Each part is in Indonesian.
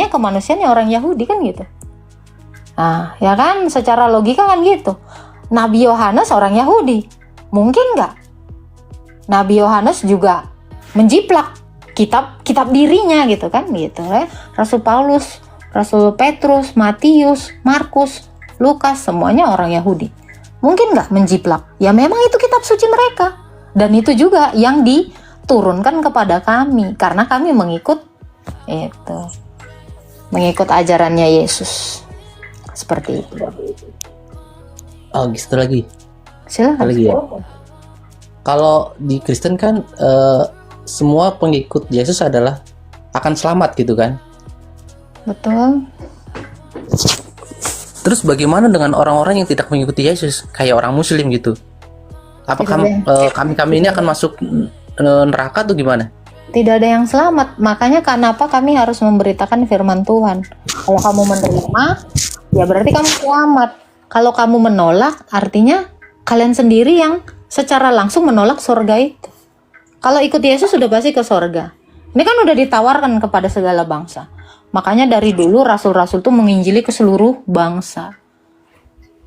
kemanusiaannya orang Yahudi kan gitu. Nah, ya kan secara logika kan gitu. Nabi Yohanes orang Yahudi. Mungkin nggak? Nabi Yohanes juga menjiplak kitab dirinya gitu kan gitu ya. Rasul Paulus, Rasul Petrus, Matius, Markus, Lukas semuanya orang Yahudi. Mungkin nggak menjiplak? Ya memang itu kitab suci mereka. Dan itu juga yang diturunkan kepada kami karena kami mengikut ajarannya Yesus. Seperti itu. Oh, gitu lagi. Silakan. Lagi ya. Kalau di Kristen kan semua pengikut Yesus adalah akan selamat gitu kan? Betul. Terus bagaimana dengan orang-orang yang tidak mengikuti Yesus, kayak orang Muslim gitu? Apakah kami ini akan masuk neraka atau gimana? Tidak ada yang selamat. Makanya kenapa kami harus memberitakan firman Tuhan. Kalau kamu menerima, ya berarti kamu selamat. Kalau kamu menolak, artinya kalian sendiri yang secara langsung menolak surga itu. Kalau ikut Yesus sudah pasti ke surga. Ini kan udah ditawarkan kepada segala bangsa. Makanya dari dulu rasul-rasul tuh menginjili ke seluruh bangsa.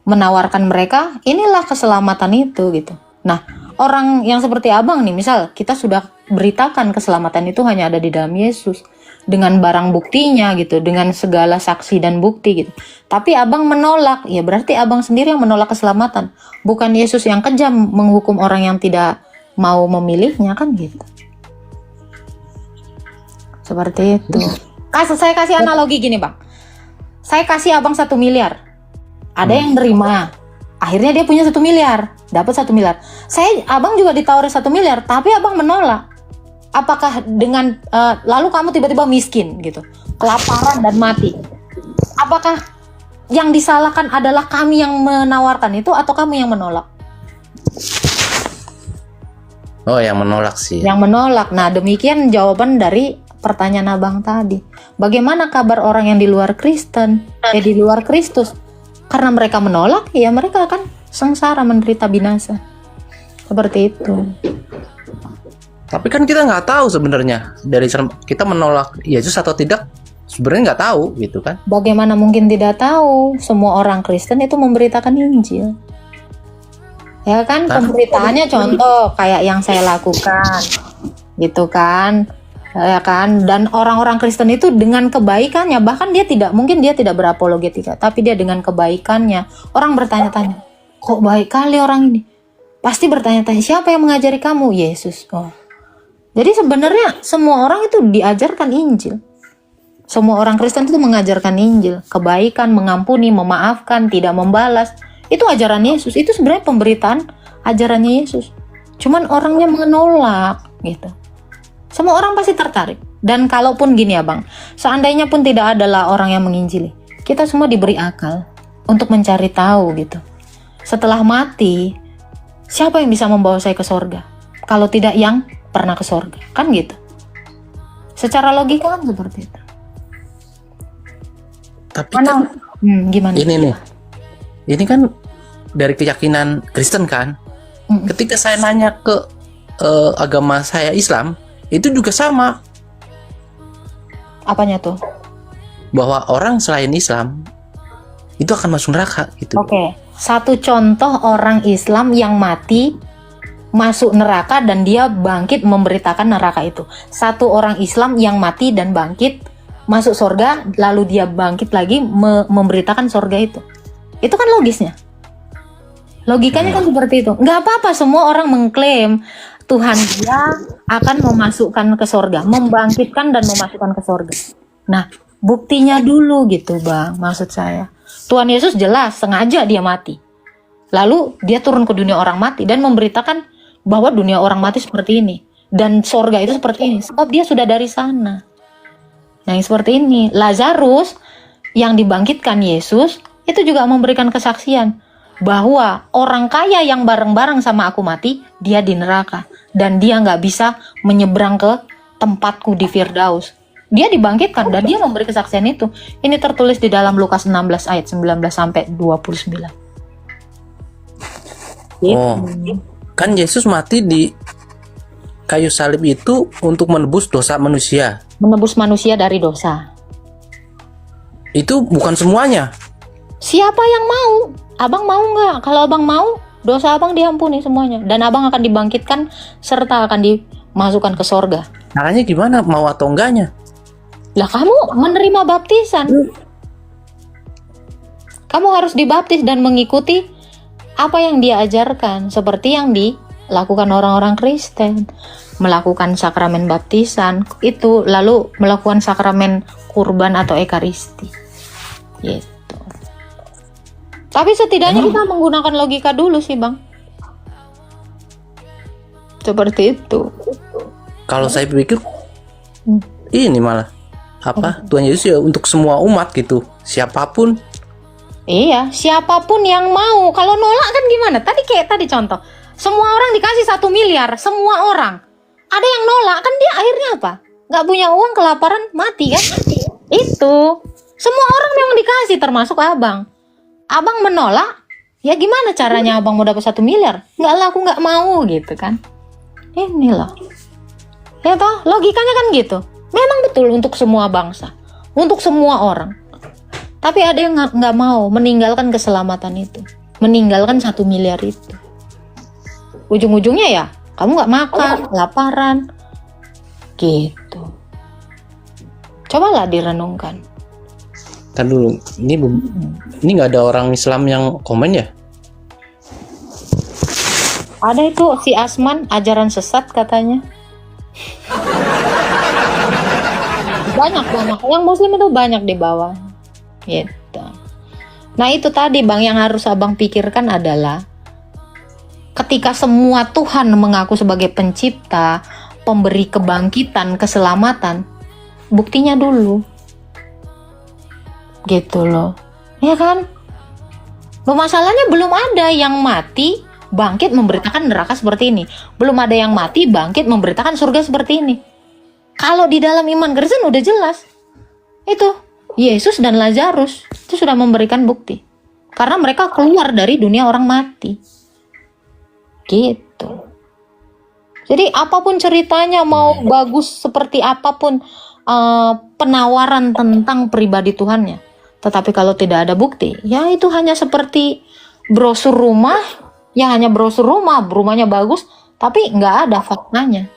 Menawarkan mereka, inilah keselamatan itu gitu. Nah, orang yang seperti abang nih, misal kita sudah beritakan keselamatan itu hanya ada di dalam Yesus. Dengan barang buktinya gitu, dengan segala saksi dan bukti gitu. Tapi abang menolak, ya berarti abang sendiri yang menolak keselamatan. Bukan Yesus yang kejam menghukum orang yang tidak mau memilihnya kan gitu. Seperti itu. Saya kasih analogi gini bang. Saya kasih abang 1 miliar. Ada yang nerima. Akhirnya dia punya 1 miliar. Dapat 1 miliar. Abang juga ditawari 1 miliar. Tapi abang menolak. Apakah dengan lalu kamu tiba-tiba miskin gitu, kelaparan dan mati? Apakah yang disalahkan adalah kami yang menawarkan itu atau kamu yang menolak? Oh, yang menolak sih. Yang menolak. Nah, demikian jawaban dari pertanyaan abang tadi. Bagaimana kabar orang yang di luar Kristen, di luar Kristus? Karena mereka menolak, ya mereka akan sengsara, menderita binasa. Seperti itu. Tapi kan kita nggak tahu sebenarnya dari kita menolak Yesus atau tidak, sebenarnya nggak tahu gitu kan? Bagaimana mungkin tidak tahu? Semua orang Kristen itu memberitakan Injil. Ya kan, pemberitaannya contoh kayak yang saya lakukan, gitu kan? Ya kan? Dan orang-orang Kristen itu dengan kebaikannya, bahkan dia tidak berapologetika, tapi dia dengan kebaikannya, orang bertanya-tanya, kok baik kali orang ini? Pasti bertanya-tanya, siapa yang mengajari kamu? Yesus. Oh. Jadi sebenarnya semua orang itu diajarkan Injil. Semua orang Kristen itu mengajarkan Injil. Kebaikan, mengampuni, memaafkan, tidak membalas. Itu ajaran Yesus. Itu sebenarnya pemberitaan ajarannya Yesus. Cuman orangnya menolak gitu. Semua orang pasti tertarik. Dan kalaupun gini ya bang, seandainya pun tidak adalah orang yang menginjili, kita semua diberi akal untuk mencari tahu gitu. Setelah mati, siapa yang bisa membawa saya ke sorga? Kalau tidak yang pernah ke sorga, kan gitu. Secara logika kan seperti itu. Tapi kan, gimana? Ini kan dari keyakinan Kristen kan. Ketika saya nanya ke agama saya Islam, itu juga sama. Apanya tuh? Bahwa orang selain Islam itu akan masuk neraka gitu. Oke. Satu contoh orang Islam yang mati masuk neraka dan dia bangkit memberitakan neraka itu. Satu orang Islam yang mati dan bangkit masuk surga, lalu dia bangkit lagi memberitakan surga itu. Itu kan logisnya. Logikanya kan seperti itu. Nggak apa-apa semua orang mengklaim Tuhan dia akan memasukkan ke surga, membangkitkan dan memasukkan ke surga. Nah, buktinya dulu gitu bang, maksud saya. Tuhan Yesus jelas sengaja dia mati. Lalu dia turun ke dunia orang mati dan memberitakan bahwa dunia orang mati seperti ini dan surga itu seperti ini, sebab dia sudah dari sana. Nah, yang seperti ini, Lazarus yang dibangkitkan Yesus itu juga memberikan kesaksian bahwa orang kaya yang bareng-bareng sama aku mati, dia di neraka dan dia nggak bisa menyeberang ke tempatku di Firdaus. Dia dibangkitkan dan dia memberi kesaksian itu. Ini tertulis di dalam Lukas 16 ayat 19 sampai 29. Oh. Kan Yesus mati di kayu salib itu untuk menebus dosa manusia. Menebus manusia dari dosa. Itu bukan semuanya. Siapa yang mau? Abang mau nggak? Kalau abang mau, dosa abang diampuni semuanya. Dan abang akan dibangkitkan serta akan dimasukkan ke sorga. Caranya gimana? Mau atau enggaknya? Lah kamu menerima baptisan. Kamu harus dibaptis dan mengikuti apa yang dia ajarkan. Seperti yang dilakukan orang-orang Kristen. Melakukan sakramen baptisan. Itu lalu melakukan sakramen kurban atau ekaristi. Gitu. Tapi setidaknya kita menggunakan logika dulu sih Bang. Seperti itu. Kalau saya pikir ini malah Tuhan Yesus ya untuk semua umat gitu, siapapun. Iya, siapapun yang mau. Kalau nolak kan gimana? Tadi contoh, semua orang dikasih 1 miliar, semua orang. Ada yang nolak kan dia akhirnya apa? Nggak punya uang, kelaparan, mati kan? Itu. Semua orang memang dikasih, termasuk abang. Abang menolak, ya gimana caranya abang mau dapat 1 miliar? Nggak lah, aku nggak mau gitu kan. Inilah. Ya toh, logikanya kan gitu. Memang betul untuk semua bangsa, untuk semua orang. Tapi ada yang nggak mau meninggalkan keselamatan itu, meninggalkan 1 miliar itu. Ujung-ujungnya ya, kamu nggak makan, kelaparan, gitu. Cobalah direnungkan. Kan dulu, ini nggak ada orang Islam yang komen ya? Ada itu si Asman, ajaran sesat katanya. Banyak. Yang Muslim itu banyak di bawah. Gitu. Nah itu tadi Bang, yang harus abang pikirkan adalah ketika semua Tuhan mengaku sebagai pencipta, pemberi kebangkitan, keselamatan, buktinya dulu. Gitu loh. Ya kan? Loh, masalahnya belum ada yang mati bangkit memberitakan neraka seperti ini. Belum ada yang mati bangkit memberitakan surga seperti ini. Kalau di dalam iman Kristen udah jelas. Itu Yesus dan Lazarus itu sudah memberikan bukti. Karena mereka keluar dari dunia orang mati. Gitu. Jadi apapun ceritanya, mau bagus seperti apapun penawaran tentang pribadi Tuhannya, tetapi kalau tidak ada bukti, ya itu hanya seperti brosur rumah, ya hanya brosur rumahnya bagus, tapi nggak ada faktanya.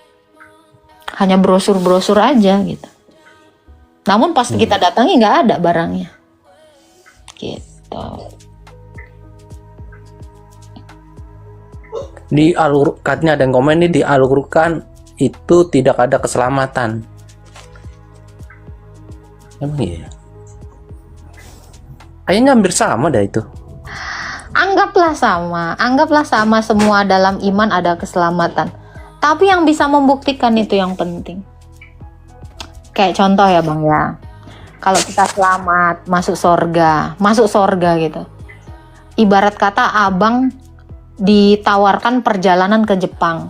Hanya brosur-brosur aja gitu. Namun pas kita datangi nggak ada barangnya. Gitu. Di Al-Qur'an ada yang komen nih, di Al-Qur'an itu tidak ada keselamatan. Emang iya? Kayaknya hampir sama dah itu. Anggaplah sama semua dalam iman ada keselamatan. Tapi yang bisa membuktikan itu yang penting. Kayak contoh ya Bang ya. Kalau kita selamat, masuk sorga gitu. Ibarat kata abang ditawarkan perjalanan ke Jepang.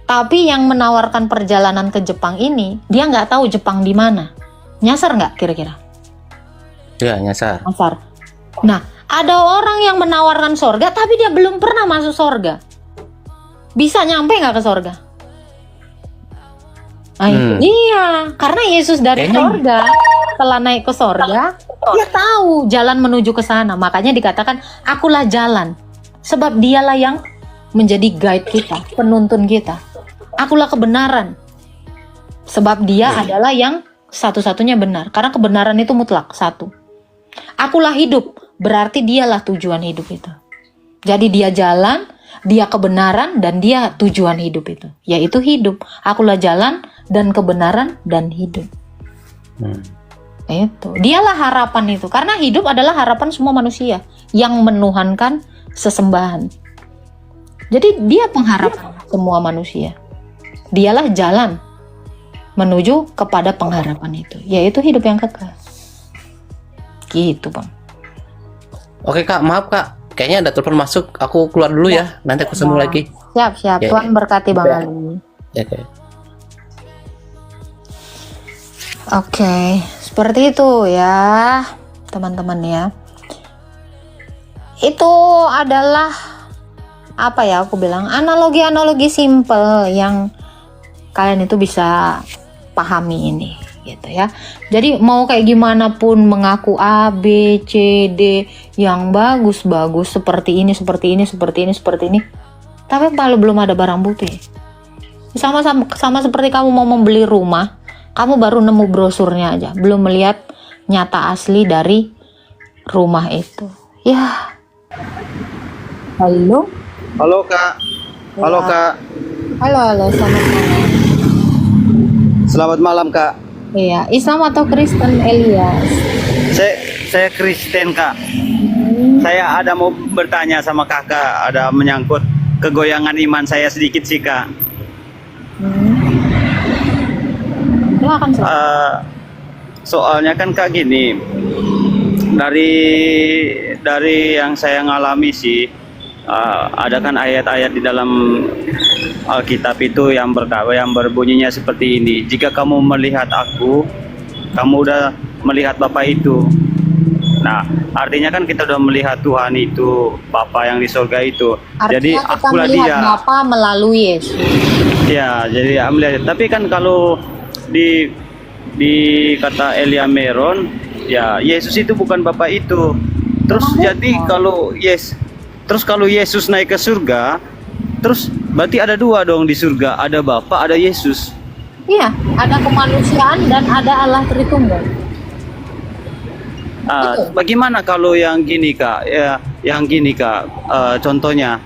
Tapi yang menawarkan perjalanan ke Jepang ini, dia nggak tahu Jepang di mana. Nyasar nggak kira-kira? Ya, nyasar. Nah, ada orang yang menawarkan sorga, tapi dia belum pernah masuk sorga. Bisa nyampe nggak ke sorga? Iya, karena Yesus dari sorga, setelah naik ke sorga, dia tahu jalan menuju ke sana. Makanya dikatakan, akulah jalan. Sebab dialah yang menjadi guide kita, penuntun kita. Akulah kebenaran. Sebab dia adalah yang satu-satunya benar. Karena kebenaran itu mutlak, satu. Akulah hidup, berarti dialah tujuan hidup itu. Jadi dia jalan, dia kebenaran, dan dia tujuan hidup itu. Yaitu hidup. Akulah jalan dan kebenaran dan hidup. Itu. Dialah harapan itu. Karena hidup adalah harapan semua manusia yang menuhankan sesembahan. Jadi dia pengharapan semua manusia. Dialah jalan menuju kepada pengharapan itu, yaitu hidup yang kekal. Gitu Bang. Oke Kak, maaf Kak, kayaknya ada telepon masuk. Aku keluar dulu ya. Nanti aku sambung lagi. Siap. Ya, Tuhan berkati Bang Ali. Ya, okay. Oke, seperti itu ya teman-teman ya. Itu adalah apa ya aku bilang, analogi-analogi simple yang kalian itu bisa pahami ini gitu ya. Jadi mau kayak gimana pun mengaku A, B, C, D yang bagus-bagus seperti ini, seperti ini, seperti ini, seperti ini. Tapi kalau belum ada barang bukti. Sama seperti kamu mau membeli rumah, kamu baru nemu brosurnya aja, belum melihat nyata asli dari rumah itu. Ya. Halo. Halo Kak. Halo Kak. Halo, selamat malam. Selamat malam Kak. Iya, Islam atau Kristen Elias? Saya Kristen Kak. Saya ada mau bertanya sama Kakak, ada menyangkut kegoyangan iman saya sedikit sih Kak. Silakan. Soalnya kan Kak gini, dari yang saya ngalami sih, ada kan ayat-ayat di dalam Alkitab itu yang berbunyinya seperti ini. Jika kamu melihat aku, kamu udah melihat Bapa itu. Nah, artinya kan kita udah melihat Tuhan itu, Bapa yang di surga itu. Artinya Jadi kita akulah melihat dia. Bapa melalui Yesus. Ya, jadi melihat. Tapi kan kalau di kata Elia Meron, ya Yesus itu bukan Bapa itu. Terus jadi kalau Yesus naik ke surga, terus berarti ada dua dong di surga, ada Bapa, ada Yesus. Iya, ada kemanusiaan dan ada Allah Tritunggal. Betul. Bagaimana kalau yang gini Kak? Ya, yang gini Kak, contohnya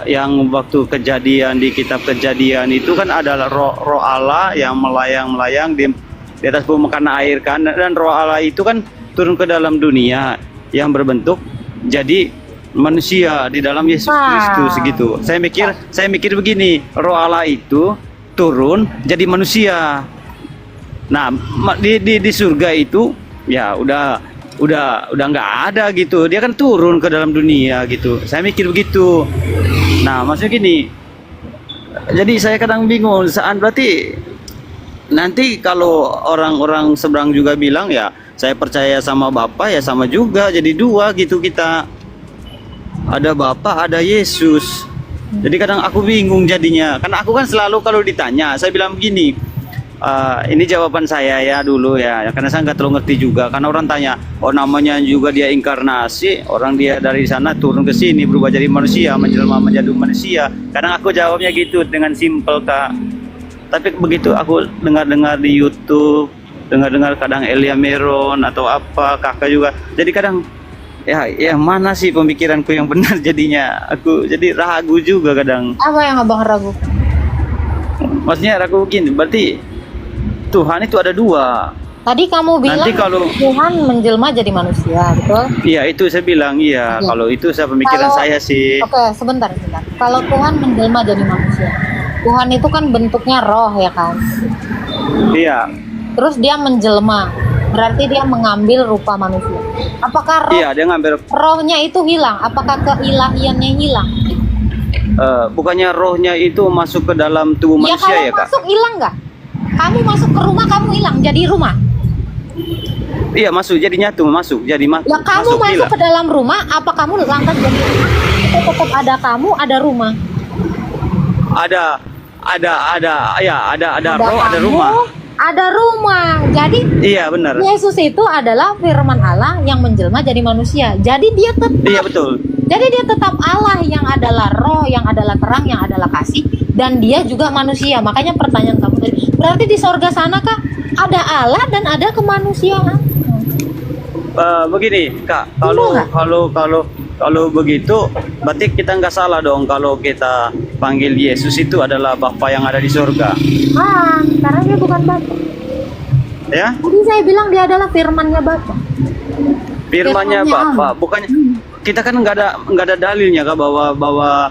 yang waktu kejadian di kitab Kejadian itu kan adalah roh Allah yang melayang-melayang di atas permukaan air kan, dan roh Allah itu kan turun ke dalam dunia yang berbentuk jadi manusia di dalam Yesus Kristus gitu. Saya mikir begini, roh Allah itu turun jadi manusia. Nah, di surga itu ya udah nggak ada gitu. Dia kan turun ke dalam dunia gitu. Saya mikir begitu. Nah, maksudnya gini. Jadi saya kadang bingung, berarti nanti kalau orang-orang seberang juga bilang ya saya percaya sama Bapa, ya sama juga, jadi dua gitu kita. Ada Bapa, ada Yesus. Jadi kadang aku bingung jadinya. Karena aku kan selalu kalau ditanya, saya bilang begini, ini jawaban saya ya dulu ya, karena saya nggak terlalu ngerti juga. Karena orang tanya, oh namanya juga dia inkarnasi, orang dia dari sana turun ke sini berubah jadi manusia, menjelma menjadi manusia. Kadang aku jawabnya gitu dengan simpel Kak. Tapi begitu aku dengar-dengar di YouTube, dengar-dengar kadang Elia Meron atau apa, Kakak juga. Jadi kadang ya mana sih pemikiranku yang benar jadinya. Aku jadi ragu juga kadang. Apa yang abang ragu? Maksudnya ragu begini, berarti Tuhan itu ada dua. Tadi kamu bilang Nanti kalau Tuhan menjelma jadi manusia, betul? iya itu saya bilang iya. Oke. Kalau itu saya pemikiran saya sih. Oke, sebentar. Kalau Tuhan menjelma jadi manusia, Tuhan itu kan bentuknya roh ya kan? Iya. Terus dia menjelma, berarti dia mengambil rupa manusia. Apakah roh, Iya, dia ngambil rohnya itu hilang? Apakah keilahiannya hilang? bukannya rohnya itu masuk ke dalam tubuh Ya manusia kalau ya, Kak? masuk hilang nggak? Kamu masuk ke rumah, kamu hilang jadi rumah. Iya, masuk jadi nyatu, masuk jadi Ya kamu masuk hilang. ke dalam rumah, apa kamu lantas jadi rumah? Itu tetap ada kamu, ada rumah. Ada roh, ada kamu, rumah. Ada rumah. Jadi Iya, benar. Yesus itu adalah firman Allah yang menjelma jadi manusia. Jadi dia tetap Iya, betul. Jadi dia tetap Allah yang adalah roh, yang adalah terang, yang adalah kasih, dan dia juga manusia. Makanya pertanyaan kamu tadi, berarti di sorga sana kah ada Allah dan ada kemanusiaan? Begini, Kak, kalau begitu, berarti kita nggak salah dong kalau kita panggil Yesus itu adalah Bapa yang ada di surga. Karena dia bukan Bapa. Ya? Jadi saya bilang dia adalah firmannya Bapa. Firmannya Bapa, bukannya kita kan nggak ada dalilnya Kak bahwa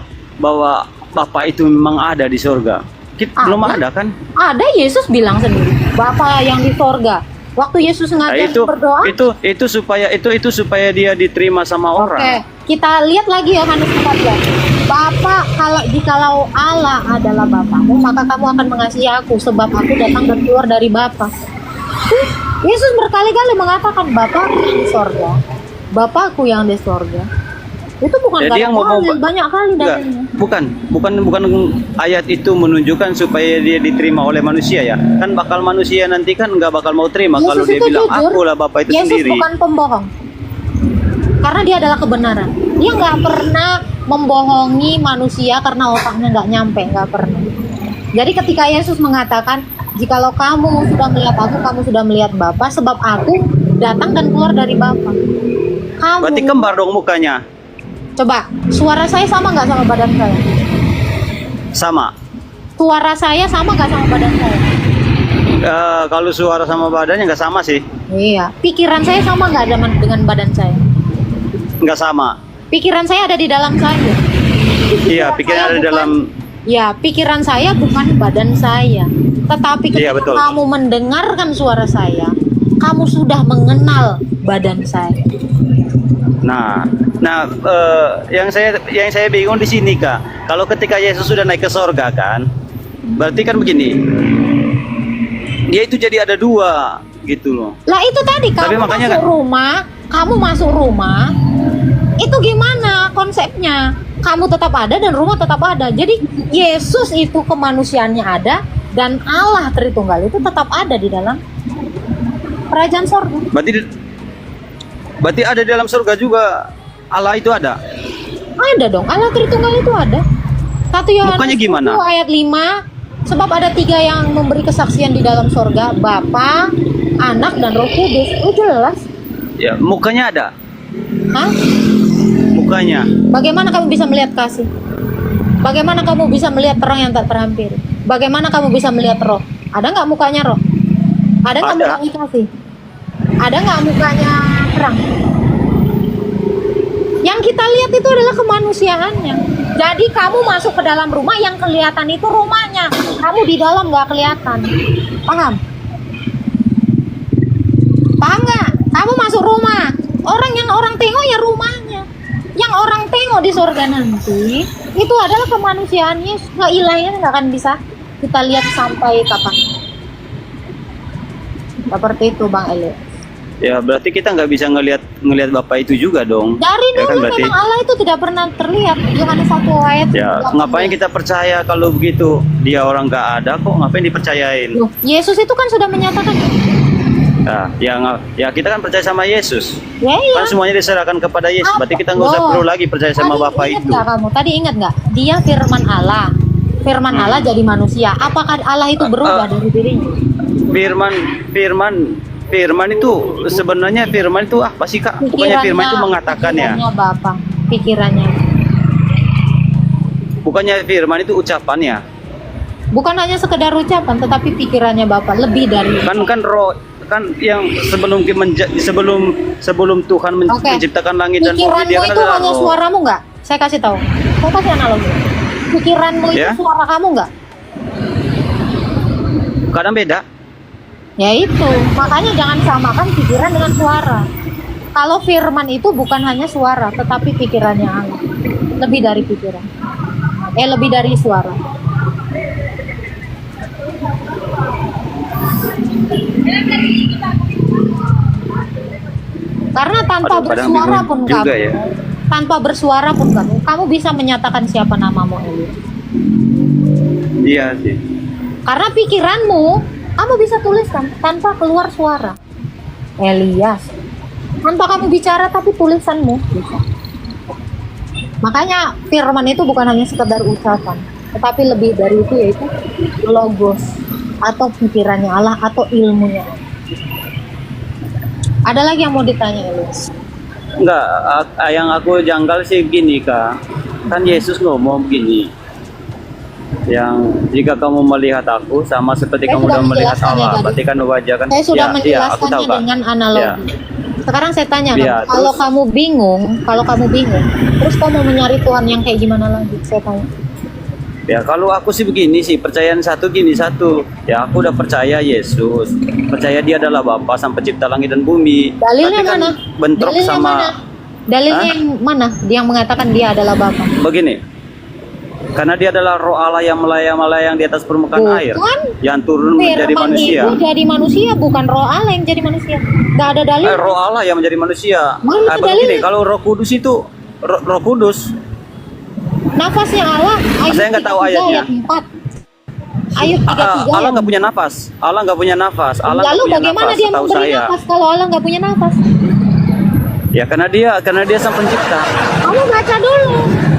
Bapa itu memang ada di surga. Kita belum ada kan? Ada, Yesus bilang sendiri, Bapa yang di sorga. Waktu Yesus ngajar berdoa. Itu supaya dia diterima sama orang. Oke, kita lihat lagi Yohanes 14. Bapa, jikalau Allah adalah Bapamu, maka kamu akan mengasihi aku, sebab aku datang dan keluar dari Bapa. Yesus berkali-kali mengatakan Bapa yang di sorga, Bapakku yang di sorga. Itu bukan Jadi nggak yang ada mau dalil, banyak kali Enggak, dalilnya. bukan ayat itu menunjukkan supaya dia diterima oleh manusia ya. Kan bakal manusia nanti kan nggak bakal mau terima Yesus kalau dia itu bilang jujur. aku lah Bapa itu Yesus sendiri. bukan pembohong. Karena dia adalah kebenaran. Dia nggak pernah membohongi manusia karena otaknya nggak nyampe, nggak pernah. Jadi ketika Yesus mengatakan, jikalau kamu sudah melihat aku, kamu sudah melihat Bapa, sebab aku datang dan keluar dari Bapa. Kamu, Berarti kembar dong mukanya. coba, suara saya sama nggak sama badan saya? Sama. Suara saya sama nggak sama badan saya? Kalau suara sama badannya nggak sama sih. Iya. Pikiran saya sama nggak dengan badan saya? Nggak sama. Pikiran saya ada di dalam saya. Iya, pikiran saya ada di bukan- dalam. Ya, pikiran saya bukan badan saya. Tetapi Iya, ketika betul. kamu mendengarkan suara saya, kamu sudah mengenal badan saya. Nah, yang saya bingung di sini Kak. Kalau ketika Yesus sudah naik ke sorga kan, berarti kan begini. Dia itu jadi ada dua gitu loh. Lah itu tadi Tapi kamu makanya masuk kan- rumah, kamu masuk rumah, itu gimana konsepnya? Kamu tetap ada dan rumah tetap ada. Jadi Yesus itu kemanusiaannya ada dan Allah Tritunggal itu tetap ada di dalam kerajaan sorga. Berarti ada di dalam surga juga Allah itu ada. Ada dong, Allah Tritunggal itu ada. 1 Yohanes Bukannya gimana? 1 ayat 5, sebab ada 3 yang memberi kesaksian di dalam sorga, Bapa, Anak, dan Roh Kudus. Itu jelas. Ya, mukanya ada. Hah? Mukanya. Bagaimana kamu bisa melihat kasih? Bagaimana kamu bisa melihat terang yang tak terhampiri? Bagaimana kamu bisa melihat roh? Ada nggak mukanya roh? Ada nggak Ada. mukanya kasih? Ada nggak mukanya terang? Yang kita lihat itu adalah kemanusiaannya. Jadi kamu masuk ke dalam rumah, yang kelihatan itu rumahnya. Kamu di dalam nggak kelihatan. Paham? Paham nggak? Kamu masuk rumah, yang orang tengok ya rumahnya. Yang orang tengok di surga nanti itu adalah kemanusiaannya. Nggak ilahnya nggak akan bisa kita lihat sampai kapan. Seperti itu Bang Eli. Ya, berarti kita nggak bisa ngelihat Bapak itu juga dong. Dari Ya kan dulu berarti. memang Allah itu tidak pernah terlihat. Yohanes 1 ayat. Ya, 18. ngapain kita percaya kalau begitu? Dia orang nggak ada kok, ngapain dipercayain? Loh, Yesus itu kan sudah menyatakan. Ya kita kan percaya sama Yesus. Ya iya. Kan semuanya diserahkan kepada Yesus. Apa? Berarti kita nggak usah Loh. perlu lagi percaya sama Tadi Bapak ingat itu. nggak kamu? Tadi ingat nggak? Dia firman Allah. Firman Allah jadi manusia. Apakah Allah itu berubah dari dirinya? Firman itu sebenarnya firman itu apa sih Kak? Bukannya firman itu mengatakan ya? Pikirannya Bapak. Pikirannya. Bukannya firman itu ucapan ya? Bukan hanya sekedar ucapan, tetapi pikirannya Bapak lebih dari. Kan roh kan yang sebelum Tuhan Oke. menciptakan langit dan bumi Pikiranmu dia kan itu adalah hanya roh. suaramu nggak? Saya kasih tahu. Saya kasih analogi. Pikiranmu itu Ya. suara kamu nggak? Kadang beda. Ya itu. Makanya jangan samakan pikiran dengan suara. Kalau firman itu bukan hanya suara, tetapi pikirannya Allah. Lebih dari pikiran. Lebih dari suara. Karena tanpa Aduh, kadang bersuara bingung pun juga kamu, ya. tanpa bersuara pun kamu bisa menyatakan siapa namamu Elias. Iya sih. Karena pikiranmu, kamu bisa tuliskan tanpa keluar suara. Elias. Tanpa kamu bicara tapi tulisanmu bisa. Makanya firman itu bukan hanya sekedar ucapan, tetapi lebih dari itu, yaitu logos atau pikirannya Allah atau ilmunya. Ada lagi yang mau ditanya Elias? Enggak, yang aku janggal sih gini Kak. Kan Yesus ngomong begini. Yang jika kamu melihat aku sama seperti Saya kamu sudah sudah melihat menjelaskannya Allah, tadi. berarti kan wajah kan. Saya sudah aku menjelaskannya tahu Kak. dengan analogi. Ya. Sekarang saya tanya, Ya, kalau terus? kamu bingung, terus kamu mau mencari Tuhan yang kayak gimana lagi? Saya tanya. Ya kalau aku sih begini sih, percayaan satu gini satu. Ya aku udah percaya Yesus, percaya dia adalah Bapa sang pencipta langit dan bumi. Dalilnya Tapi kan mana? bentrok Dalilnya sama mana? Dalilnya Hah? yang mana? Dia yang mengatakan dia adalah Bapa. begini. Karena dia adalah roh Allah yang melayang-layang di atas permukaan Bukan. air, yang turun menjadi Firman manusia. itu jadi manusia, bukan roh Allah yang jadi manusia. Gak ada dalil. Roh Allah yang menjadi manusia. Mana Begini, dalilnya? kalau Roh Kudus itu Roh Kudus. Nafasnya Allah, Ayub Saya nggak tahu 33 ayatnya. ayat 4. Ayub 33 Allah ayat nggak punya nafas. Allah nggak punya nafas. Allah nggak Lalu punya bagaimana nafas, dia setahu memberi saya. nafas kalau Allah nggak punya nafas? Ya karena dia sang pencipta.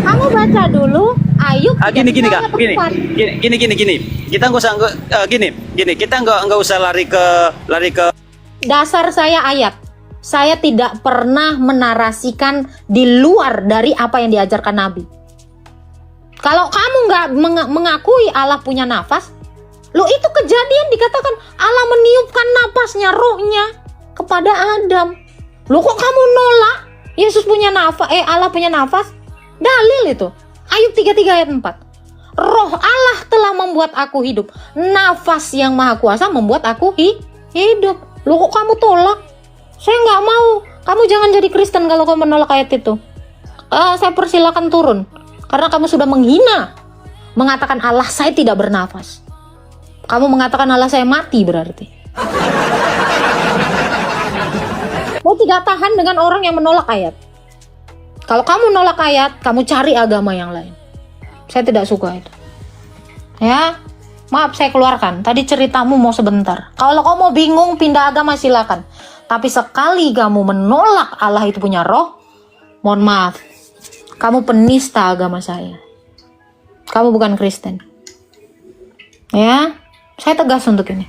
Kamu baca dulu Ayub Gini 33 Kak, ayat gini. 4. Gini. Kita nggak usah gini. Kita nggak usah lari ke Dasar saya ayat. Saya tidak pernah menarasikan di luar dari apa yang diajarkan Nabi. Kalau kamu nggak mengakui Allah punya nafas, lo itu kejadian dikatakan Allah meniupkan napasnya, rohnya kepada Adam. Lo kok kamu nolak Yesus punya nafas, Allah punya nafas? Dalil itu. Ayub 33 ayat 4. Roh Allah telah membuat aku hidup. Nafas yang maha kuasa membuat aku hidup. Lo kok kamu tolak? Saya nggak mau. Kamu jangan jadi Kristen kalau kamu menolak ayat itu. Saya persilakan turun. Karena kamu sudah menghina. Mengatakan Allah saya tidak bernafas. Kamu mengatakan Allah saya mati berarti. Kamu tidak tahan dengan orang yang menolak ayat. Kalau kamu menolak ayat, kamu cari agama yang lain. Saya tidak suka itu. Ya, maaf saya keluarkan. Tadi ceritamu mau sebentar. Kalau kamu mau bingung pindah agama silakan. Tapi sekali kamu menolak Allah itu punya roh, mohon maaf. Kamu penista agama saya. Kamu bukan Kristen. Ya, saya tegas untuk ini.